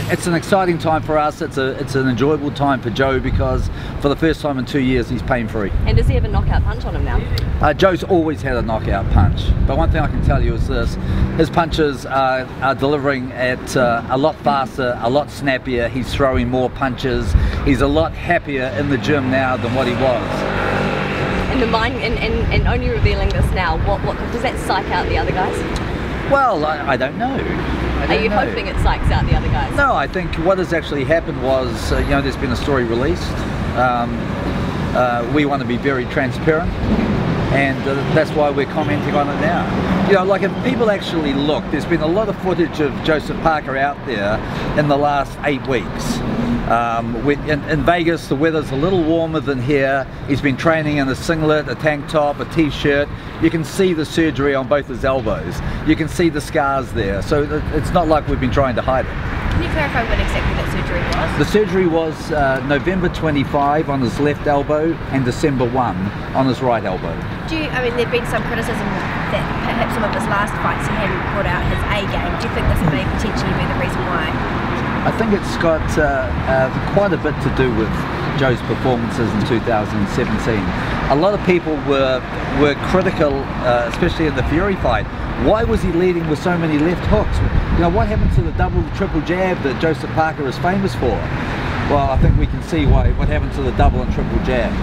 It's an exciting time for us. It's an enjoyable time for Joe because for the first time in 2 years he's pain-free. And does he have a knockout punch on him now? Joe's always had a knockout punch, but one thing I can tell you is this: his punches are delivering at a lot faster, a lot snappier. He's throwing more punches. He's a lot happier in the gym now than what he was. And the mind, and only revealing this now, what does that psych out the other guys? Well, I don't know. Are you hoping it psychs out the other guys? No, I think what has actually happened was, you know, there's been a story released. We want to be very transparent, and that's why we're commenting on it now. You know, like if people actually look, there's been a lot of footage of Joseph Parker out there in the last 8 weeks. In Vegas, the weather's a little warmer than here. He's been training in a singlet, a tank top, a t-shirt. You can see the surgery on both his elbows. You can see the scars there. So it's not like we've been trying to hide it. Can you clarify what exactly that surgery was? The surgery was November 25 on his left elbow and December 1 on his right elbow. I mean, there'd been some criticism that perhaps some of his last fights he hadn't put out his A game. Do you think this may potentially be the reason why? I think it's got quite a bit to do with Joe's performances in 2017. A lot of people were critical, especially in the Fury fight. Why was he leading with so many left hooks? You know, what happened to the double, triple jab that Joseph Parker is famous for? Well, I think we can see what happened to the double and triple jab.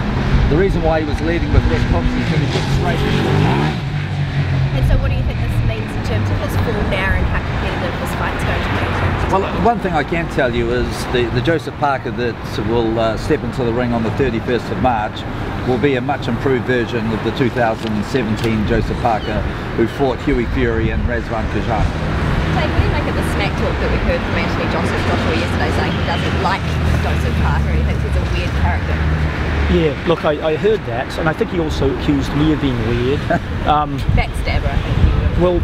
The reason why he was leading with left hooks is because he took straight. And so what do you think this means in terms of his form now and how competitive this fight's going to be? Well, one thing I can tell you is the Joseph Parker that will step into the ring on the 31st of March will be a much improved version of the 2017 Joseph Parker who fought Hughie Fury and Razvan Kajan. Dave, what do you make of the smack talk that we heard from Anthony Joshua yesterday, saying he doesn't like Joseph Parker and he thinks he's a weird character? Yeah, look, I heard that, and I think he also accused me of being weird. Backstabber, I think. Well,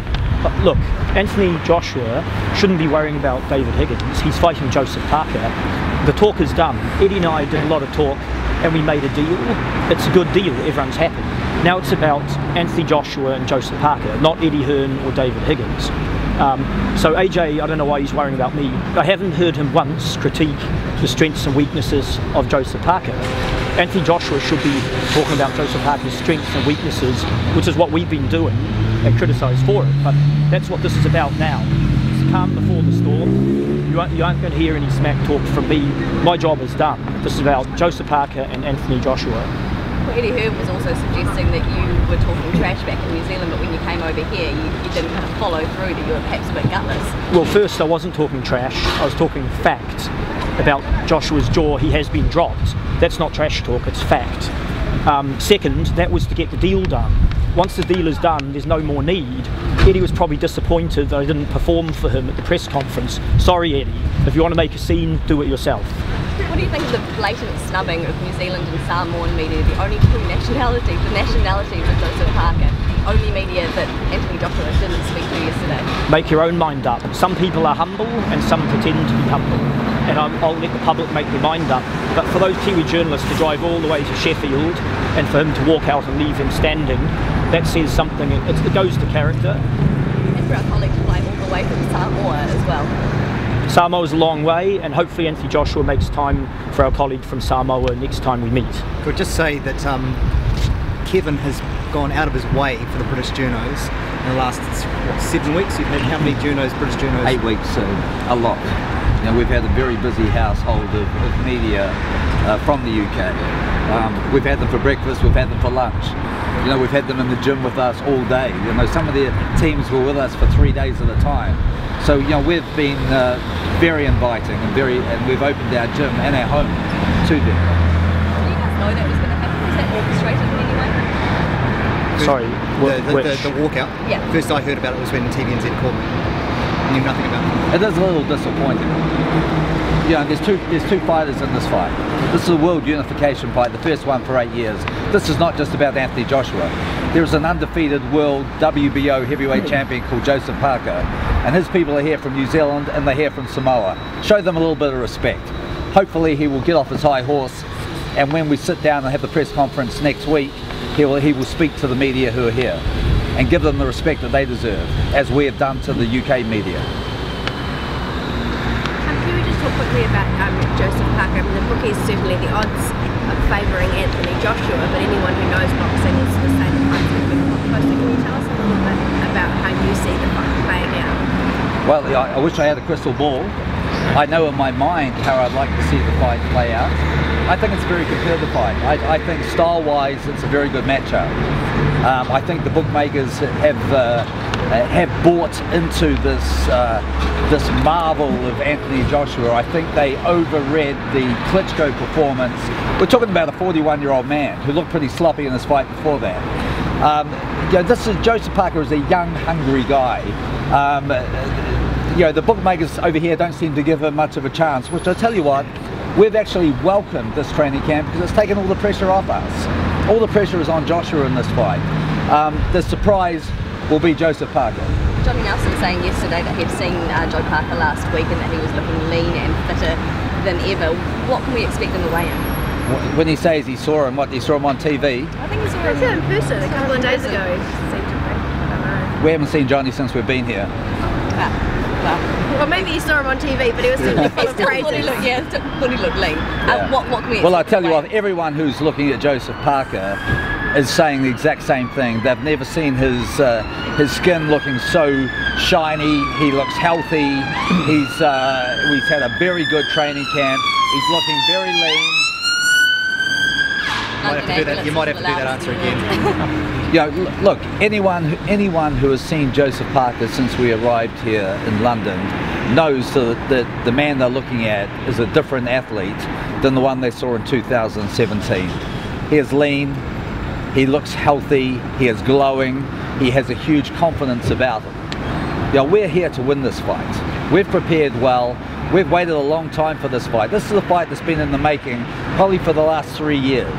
look, Anthony Joshua shouldn't be worrying about David Higgins. He's fighting Joseph Parker. The talk is done. Eddie and I did a lot of talk, and we made a deal. It's a good deal. Everyone's happy. Now it's about Anthony Joshua and Joseph Parker, not Eddie Hearn or David Higgins. So AJ, I don't know why he's worrying about me. I haven't heard him once critique the strengths and weaknesses of Joseph Parker. Anthony Joshua should be talking about Joseph Parker's strengths and weaknesses, which is what we've been doing, and criticised for it. But that's what this is about now. It's calm before the storm. You aren't going to hear any smack talk from me. My job is done. This is about Joseph Parker and Anthony Joshua. Well, Eddie Hearn was also suggesting that you were talking trash back in New Zealand, but when you came over here, you didn't kind of follow through, that you were perhaps a bit gutless. Well, first I wasn't talking trash. I was talking fact about Joshua's jaw. He has been dropped. That's not trash talk, it's fact. Second, that was to get the deal done. Once the deal is done, there's no more need. Eddie was probably disappointed that I didn't perform for him at the press conference. Sorry, Eddie. If you want to make a scene, do it yourself. What do you think of the blatant snubbing of New Zealand and Samoan media, the only two nationalities, the nationalities of Joseph Parker, the only media that Anthony Joshua didn't speak to yesterday? Make your own mind up. Some people are humble and some pretend to be humble. And I'll let the public make their mind up. But for those Kiwi journalists to drive all the way to Sheffield and for him to walk out and leave him standing, that says something. It goes to character. And for our colleague to fly all the way from Samoa as well. Samoa's a long way, and hopefully Anthony Joshua makes time for our colleague from Samoa next time we meet. Could just say that Kevin has gone out of his way for the British journos in the last 7 weeks. You've had how many journos, British journos? 8 weeks, a lot. You know, we've had a very busy household of media from the UK. We've had them for breakfast, we've had them for lunch. You know, we've had them in the gym with us all day. You know, some of their teams were with us for 3 days at a time. So, you know, we've been very inviting and we've opened our gym and our home to them. Did you guys know that was going to happen? Was that orchestrated in any way? Sorry, the walkout? Yeah. First I heard about it was when TVNZ called me. I knew nothing about it. It is a little disappointing. You know, there's two fighters in this fight. This is a world unification fight, the first one for 8 years. This is not just about Anthony Joshua. There is an undefeated world WBO heavyweight champion called Joseph Parker, and his people are here from New Zealand and they're here from Samoa. Show them a little bit of respect. Hopefully he will get off his high horse, and when we sit down and have the press conference next week, he will speak to the media who are here and give them the respect that they deserve, as we have done to the UK media. Can we just talk quickly about Joseph Parker. I mean, the bookies certainly the odds are favouring Anthony Joshua, but anyone who knows boxing is the same the fight's going to be a lot closer. Can you tell us a little bit about how you see the fight playing out? Well, I wish I had a crystal ball. I know in my mind how I'd like to see the fight play out. I think it's a very competitive fight. I think style-wise it's a very good matchup. I think the bookmakers have bought into this marvel of Anthony Joshua. I think they overread the Klitschko performance. We're talking about a 41-year-old man who looked pretty sloppy in his fight before that. Joseph Parker is a young, hungry guy. The bookmakers over here don't seem to give him much of a chance, which I tell you what, we've actually welcomed this training camp because it's taken all the pressure off us. All the pressure is on Joshua in this fight. The surprise will be Joseph Parker. Johnny Nelson saying yesterday that he'd seen Joe Parker last week and that he was looking lean and fitter than ever. What can we expect in the weigh-in? When he says he saw him, he saw him on TV? I think he saw him in person a couple of days ago. We haven't seen Johnny since we've been here. Well, maybe you saw him on TV, but he was certainly full of praises. Thought he looked lean. Yeah. What can we expect? Well, I tell you what, everyone who's looking at Joseph Parker is saying the exact same thing. They've never seen his skin looking so shiny. He looks healthy. He's had a very good training camp. He's looking very lean. You might have to do that answer again. Look, anyone who has seen Joseph Parker since we arrived here in London knows that the man they're looking at is a different athlete than the one they saw in 2017. He is lean, he looks healthy, he is glowing, he has a huge confidence about him. We're here to win this fight. We've prepared well. We've waited a long time for this fight. This is a fight that's been in the making probably for the last 3 years.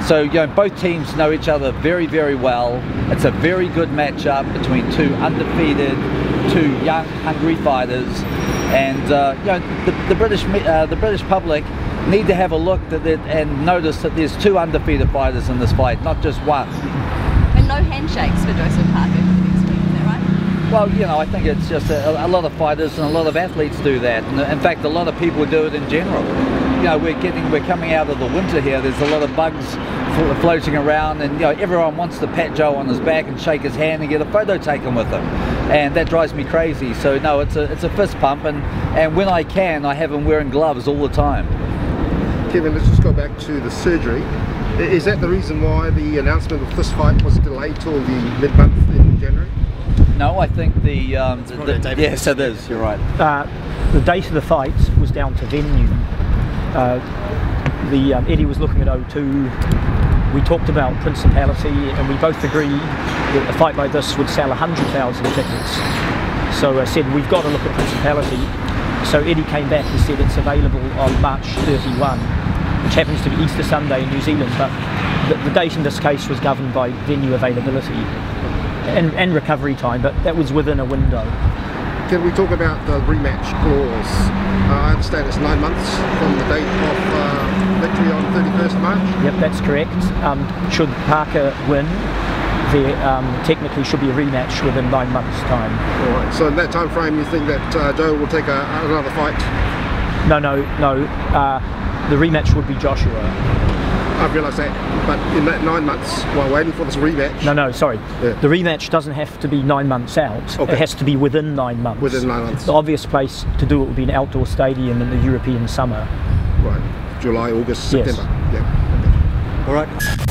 So, both teams know each other very, very well. It's a very good matchup between two undefeated, two young, hungry fighters. And, the British public need to have a look at it and notice that there's two undefeated fighters in this fight, not just one. And no handshakes for Joseph Parker for the next week, is that right? Well, I think it's just a lot of fighters and a lot of athletes do that. And in fact, a lot of people do it in general. We're coming out of the winter here. There's a lot of bugs floating around, and everyone wants to pat Joe on his back and shake his hand and get a photo taken with him, and that drives me crazy. So no, it's a fist pump, and when I can, I have him wearing gloves all the time. Kevin, let's just go back to the surgery. Is that the reason why the announcement of this fight was delayed till the mid-month in January? No, I think yes, it is. You're right. The date of the fight was down to venue. Eddie was looking at O2. We talked about Principality, and we both agreed that a fight like this would sell 100,000 tickets. So I said we've got to look at Principality. So Eddie came back and said it's available on March 31, which happens to be Easter Sunday in New Zealand. But the date in this case was governed by venue availability and recovery time, but that was within a window. Can we talk about the rematch clause? I understand it's 9 months from the date of victory on 31st of March? Yep, that's correct. Should Parker win, there technically should be a rematch within 9 months' time. Alright, so in that time frame you think that Joe will take another fight? No. The rematch would be Joshua. I realise that, but in that 9 months, while waiting for this rematch... No, sorry. Yeah. The rematch doesn't have to be 9 months out. Okay. It has to be within 9 months. Within 9 months. The obvious place to do it would be an outdoor stadium in the European summer. Right. July, August, Yes. September. Yeah. Okay. All right.